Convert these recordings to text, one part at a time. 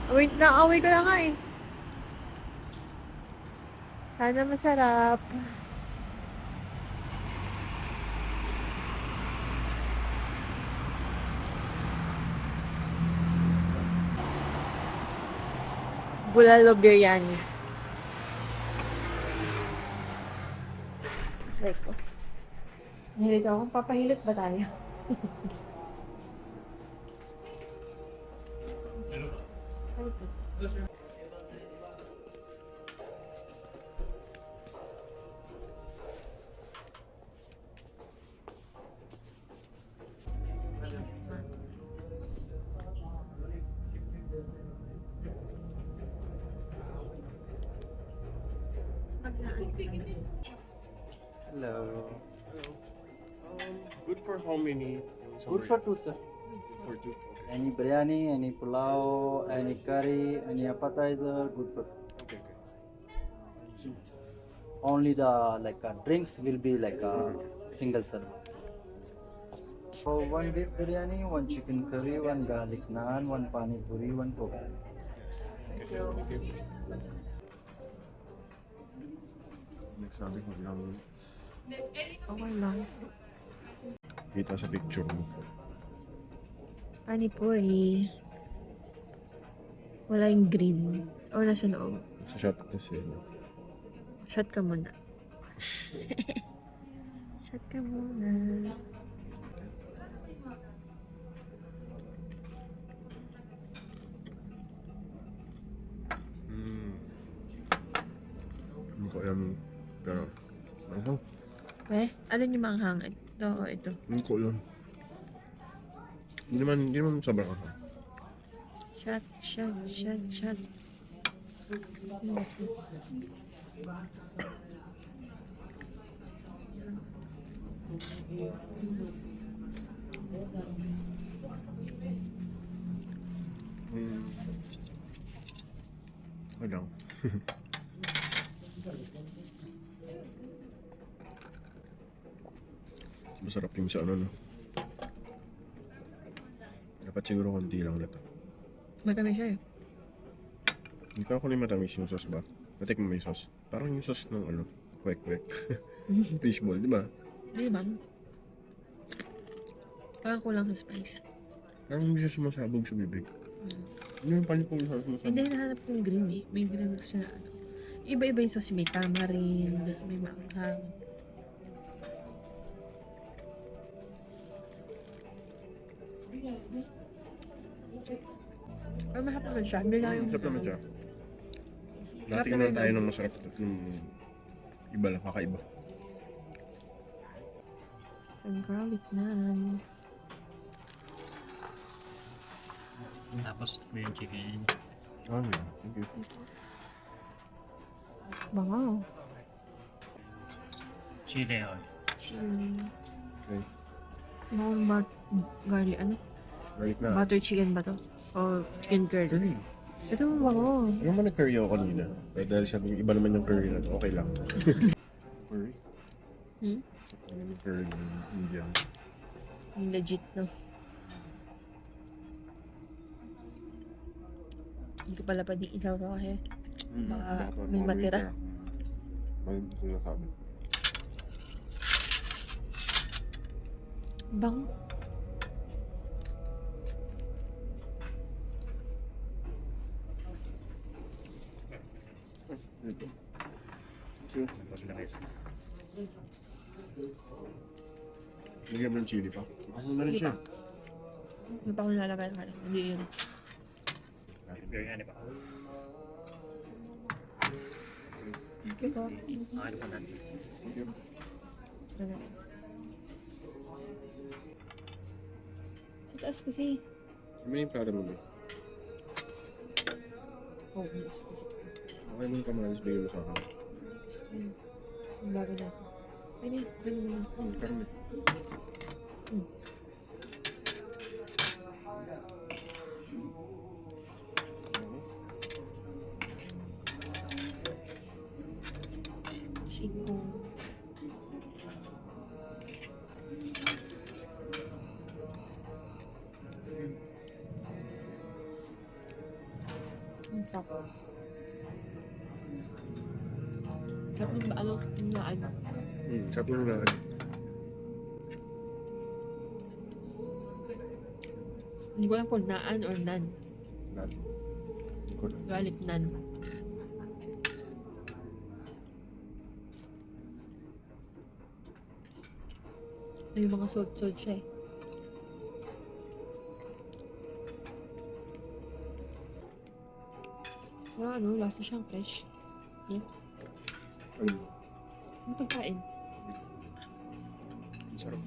Wait na, away ko na nga eh. Sana masarap. Bulalo biryani. Try ko. Nahilit ako. Papahilot ba tayo? Ay, ito. Hello. Good for how many? Good for two, sir. Good for two. Okay. Any biryani, any pulao, any curry, any appetizer, good for two. Okay. Only the drinks will be single serve. So one beef biryani, one chicken curry, one garlic naan, one pani puri, one coke. Thank you. Nagsabi ko lang Okay lang. kita sa picture mo. Panipuri. Wala yung green. O, nasa loob. Sa shot kasi. Shot ka muna. Shot ka muna. Hindi ko alam. Pero, manghang. Weh, ano yung manghang? Ito o ito? Hindi ko alam. Hindi naman sobrang manghang. Shot. Okay lang. Masarap yung sa ano, no? Dapat siguro konti lang na to. Matamis siya eh. Hindi ko ako matamis yung sauce ba? Natik mo may sauce. Parang yung sauce ng ano, kwek-kwek. Fishball, di ba? Di ba? Parang kulang sa spice. Parang hindi siya sumasabog sa bibig. Ano yung panipong sa sumasabog? Hindi, hinahanap ko yung green eh. May green kasi na ano. Iba-iba yung sauce. May tamarind, may manghang. Pero mahap naman siya. Hindi lang yung... Masarap naman siya. Natingin na tayo ng masarap at yung iba lang, kakaiba. Yung garlic naan. Tapos ito yung chicken. Ah, yeah. Thank you. Bangaw. Chili oil. Okay. Yung garlic, ano? Garlic na. Butter chicken ba to? O chicken curry? Curry. Ito ang bango. Yung man nag-curry ako kanina. Pero dahil sabi iba naman yung curry na to, okay lang. Curry? Hmm? Ano yung curry ng Indian? Yung legit, no? Hindi ko pala pwede isaw to kasi baka may matira. Bakit ko nasabi? Bang. Ito. Tapos na rice. Lagyan mo ng chili pa. Ako na rin siya. Hindi pa ako nilalagay na hindi yun. Biryani pa. Okay ko. Ano pa natin? Sa taas kasi. Ano yung plata mo ba? Oh, gusto ko. Okay mo yung kamalis, bigyan mo sa akin. Ang bago na ako. Ay, ano naman. Karne. Chico. Ang tapo. Sarap ng ano, yung naan. Sarap ng naan. Hindi ko alam kung naan or nan. Naan. Garlic nan. May mga salt-salt siya eh. Parang ano, lasa siyang fresh. Ayun. Ang pagkain. Masarap.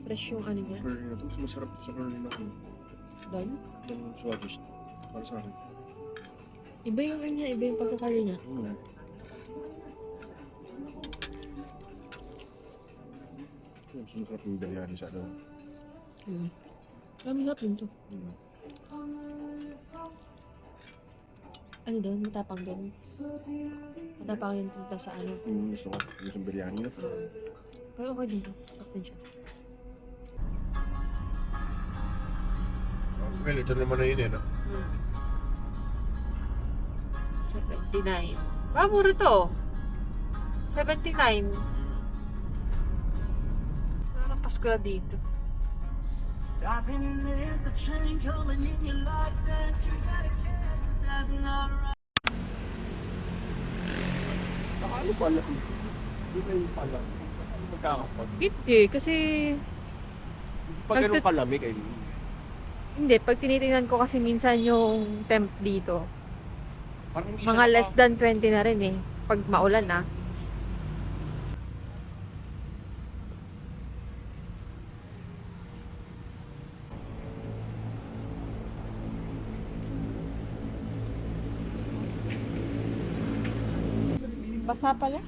Fresh yung ano niya. Curly na to. Mas masarap to sa curly na ano. Doon. Yung Swedish. Para sa akin. Iba yung ano niya, iba yung pagkakari niya. Mas masarap yung biryani sa ano. Masarap din to. Ano doon? Matapang doon. Matapang yung punta sa ano. Yung gusto ko. Yung biryani na. Pero okay din to. Sarap din siya. Well, ito naman na yun eh, no? 79. Ah, mura to. 79. Parang Pasko na dito. Darling, there's a train coming in your life that you gotta catch, but that's not right. Ano pala? Hindi na yung pala. Ano magkakapag? Hindi, kasi... Pag ganun kalamig ay... Hindi, pag tinitingnan ko kasi minsan yung temp dito, Parang hindi mga less than 20 na rin eh. Pag maulan ah. Basa pala.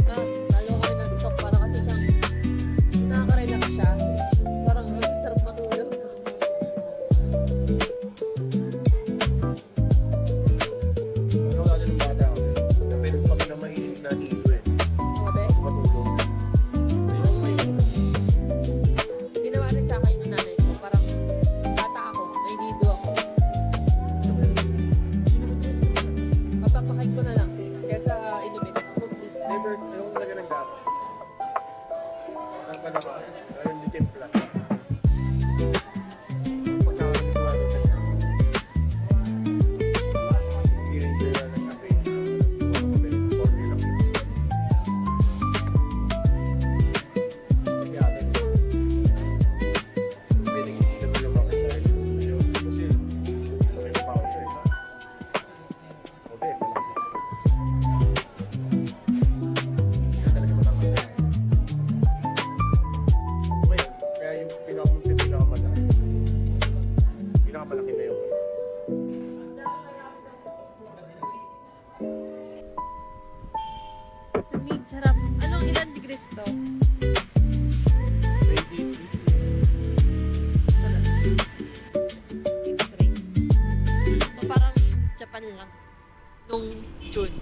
Lalo ko ng top para kasi siyang nakaka-relax siya. Parang sarap matulog. Ano wala din ng bata ako. Pero pag na mainit na dito eh. Mga be, Matulog. Hindi na mainit. ginawa rin sa akin ng nanay ko. Parang bata ako, may nido ako. Papapakain ko na lang kesa inumin. Never, ayoko talaga ng gato. Parang panahon. Parang hindi timpla. Pagkakaroon ko lang ng gato. Hindi rin sila ng kape. Formula Kids. Kaya atin. Pwede hindi na lumakit dahil yun. Kasi may powder. Okay, malaki. Talaga matangkad. Ngayon, kaya yung pinakamalaki. Pinakamalaki na yun. Lamig, sarap. Anong ilan degrees to? 23. 23. So parang Japan lang. Nung June.